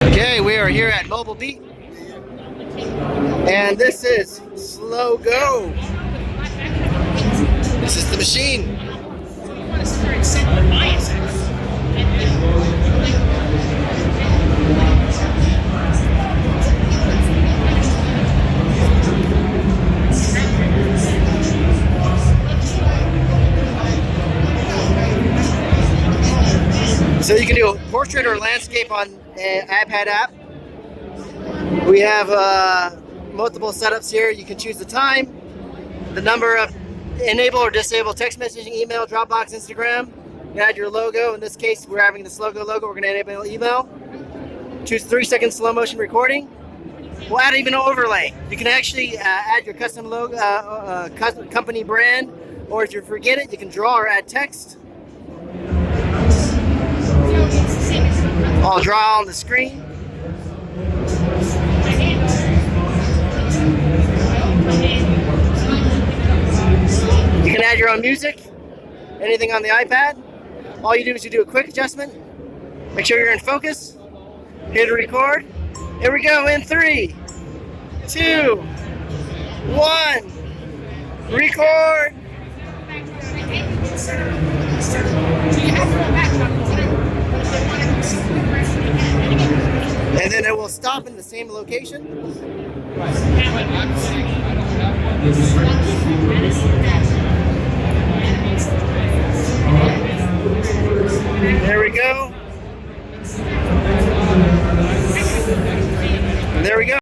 Okay, we are here at Mobile Beat, and this is SlowGo. This is the machine. So you can do a portrait or landscape on an iPad app. We have multiple setups here. You can choose the time, the number of enable or disable text messaging, email, Dropbox, Instagram. You can add your logo. In this case, we're having the SlowGo logo. We're going to enable email. Choose 3-second slow motion recording. We'll add even an overlay. You can actually add your custom logo, company brand, or if you forget it, you can draw or add text. I'll draw on the screen. You can add your own music, anything on the iPad. All you do is you do a quick adjustment. Make sure you're in focus. Hit record. Here we go in 3, 2, 1. Record. And then it will stop in the same location. There we go. There we go.